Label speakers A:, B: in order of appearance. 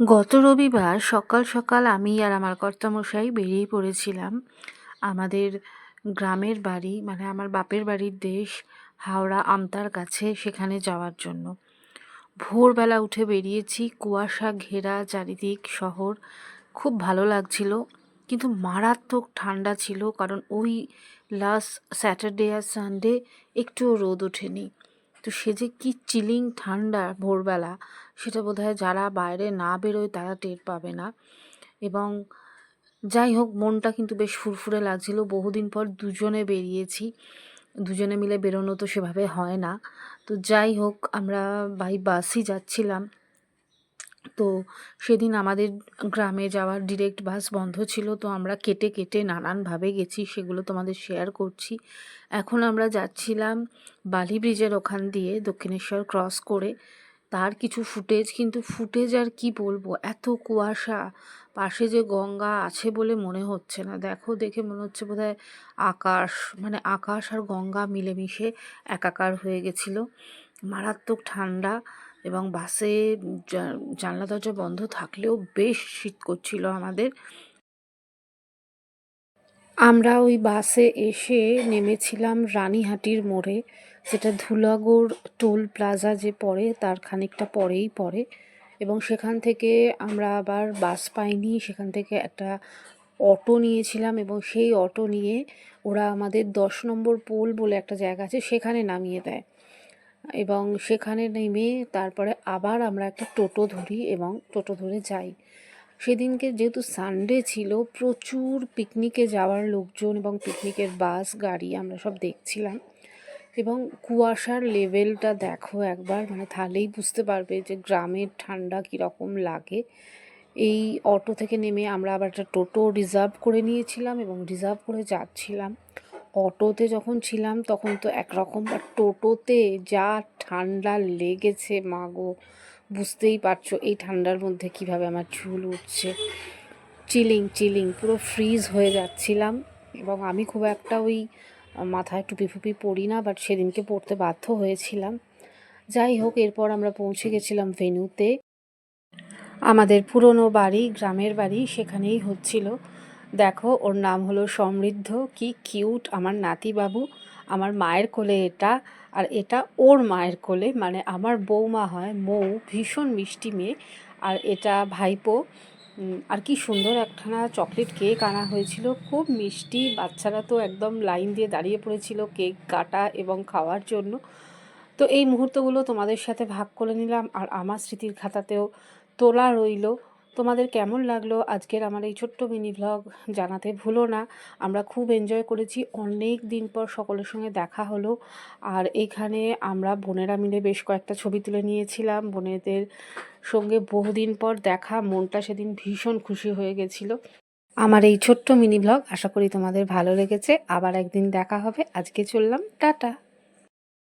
A: গত রবিবার সকাল সকাল আমি আর আমার কর্তামশাই বেরিয়ে পড়েছিলাম আমাদের গ্রামের বাড়ি, মানে আমার বাপের বাড়ির দেশ, হাওড়া আমতার কাছে, সেখানে যাওয়ার জন্য। ভোরবেলা উঠে বেরিয়েছি, কুয়াশা ঘেরা চারিদিক শহর। খুব ভালো লাগছিল, কিন্তু মারাত্মক ঠান্ডা ছিল, কারণ ওই লাস্ট স্যাটারডে আর সানডে একটুও রোদ ওঠেনি। তো সে যে কি চিলিং ঠান্ডা ভোরবেলা, সেটা বোধহয় যারা বাইরে না বেরোয় তারা টের পাবে না। এবং যাই হোক, মনটা কিন্তু বেশ ফুরফুরে লাগছিল। বহুদিন পর দুজনে বেরিয়েছি, দুজনে মিলে বেরোনো তো সেভাবে হয় না। তো যাই হোক, আমরা বাই বাসই যাচ্ছিলাম। তো সেদিন আমাদের গ্রামে যাওয়ার ডিরেক্ট বাস বন্ধ ছিল, তো আমরা কেটে কেটে নানানভাবে গেছি, সেগুলো তোমাদের শেয়ার করছি। এখন আমরা যাচ্ছিলাম বালি ব্রিজের ওখান দিয়ে দক্ষিণেশ্বর ক্রস করে। তার কিছু ফুটেজ, কিন্তু ফুটেজ আর কি বলবো, এত কুয়াশা, পাশে যে গঙ্গা আছে বলে মনে হচ্ছে না। দেখো, দেখে মনে হচ্ছে বোধহয় আকাশ, মানে আকাশ আর গঙ্গা মিলেমিশে একাকার হয়ে গেছিলো। মারাত্মক ঠান্ডা, এবং বাসে জানলা দরজা বন্ধ থাকলেও বেশ শীত করছিল আমাদের। আমরা ওই বাসে এসে নেমেছিলাম রানীহাটির মোড়ে, যেটা ধুলাগড় টোল প্লাজা যে পড়ে তার খানিকটা পরেই পড়ে। এবং সেখান থেকে আমরা আবার বাস পাইনি, সেখান থেকে একটা অটো নিয়েছিলাম, এবং সেই অটো নিয়ে ওরা আমাদের 10 নম্বর পোল বলে একটা জায়গা আছে, সেখানে নামিয়ে দেয়। এবং সেখানে নেমে তারপরে আবার আমরা একটা টোটো ধরি এবং টোটো ধরে যাই। সেদিনকে যেহেতু সানডে ছিল, প্রচুর পিকনিকে যাওয়ার লোকজন এবং পিকনিকের বাস গাড়ি আমরা সব দেখছিলাম। এবং কুয়াশার লেভেলটা দেখো একবার, মানে তাহলেই বুঝতে পারবে যে গ্রামের ঠান্ডা কীরকম লাগে। এই অটো থেকে নেমে আমরা আবার একটা টোটো রিজার্ভ করে নিয়েছিলাম এবং রিজার্ভ করে যাচ্ছিলাম। অটোতে যখন ছিলাম তখন তো একরকম, আর টোটোতে যা ঠান্ডা লেগেছে মা গো, বুঝতেই পারছো এই ঠান্ডার মধ্যে কিভাবে আমার চুল উঠছে। চিলিং চিলিং, পুরো ফ্রিজ হয়ে যাচ্ছিলাম। এবং আমি খুব একটা ওই মাথায় টুপি ফুপি পরি না, বাট সেদিনকে পরতে বাধ্য হয়েছিলাম। যাই হোক, এরপর আমরা পৌঁছে গেছিলাম ভেন্যুতে। আমাদের পুরনো বাড়ি, গ্রামের বাড়ি, সেখানেই হচ্ছিল। দেখো, ওর নাম হলো সমৃদ্ধ। কি কিউট আমার নাতিবাবু। আমার মায়ের কোলে এটা, আর এটা ওর মায়ের কোলে, মানে আমার বৌমা হয় মৌ, ভীষণ মিষ্টি মেয়ে। আর এটা ভাইপো। আর কি সুন্দর একখানা চকলেট কেক আনা হয়েছিল, খুব মিষ্টি। বাচ্চারা তো একদম লাইন দিয়ে দাঁড়িয়ে পড়েছিল কেক কাটা এবং খাওয়ার জন্য। তো এই মুহূর্তগুলো তোমাদের সাথে ভাগ করে নিলাম, আর আমার স্মৃতির খাতাতেও তোলা রইল। তোমাদের কেমন লাগলো আজকের আমার এই ছোট্ট মিনি ভ্লগ জানাতে ভুলো না। আমরা খুব এনজয় করেছি, অনেক দিন পর সকলের সঙ্গে দেখা হলো। আর এখানে আমরা বোনেরা মিলে বেশ কয়েকটা ছবি তুলে নিয়েছিলাম। বোনেদের সঙ্গে বহুদিন পর দেখা, মনটা সেদিন ভীষণ খুশি হয়ে গেছিলো। আমার এই ছোট্ট মিনি ভ্লগ আশা করি তোমাদের ভালো লেগেছে। আবার একদিন দেখা হবে। আজকে চললাম, টাটা।